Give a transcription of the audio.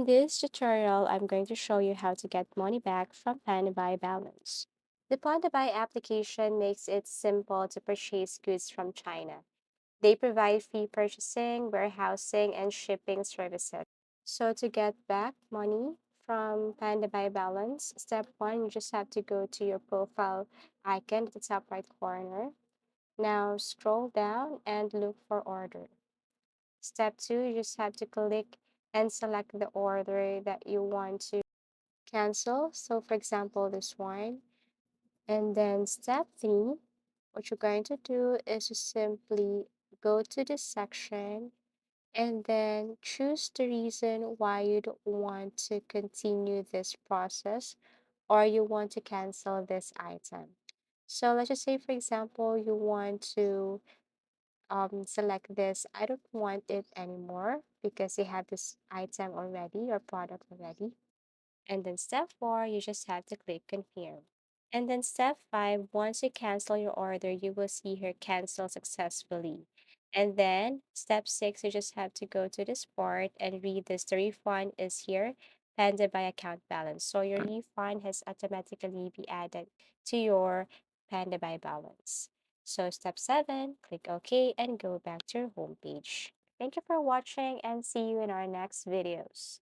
In this tutorial, I'm going to show you how to get money back from Pandabuy balance. The Pandabuy application makes it simple to purchase goods from China. They provide free purchasing, warehousing, and shipping services. So to get back money from Pandabuy balance, step one, you just have to go to your profile icon at the top right corner. Now scroll down and look for order. Step two, you just have to click and select the order that you want to cancel. So, for example, this one. And then step three, what you're going to do is to simply go to this section and then choose the reason why you don't want to continue this process or you want to cancel this item. So let's just say, for example, you want to select this. I don't want it anymore because you have this item already or product already. And then step four, you just have to click confirm. And then step five, once you cancel your order, you will see here cancel successfully. And then step six, you just have to go to this part and read this. The refund is here, pending by account balance. So your refund has automatically be added to your Panda by balance. So step seven, click OK and go back to your home page. Thank you for watching and see you in our next videos.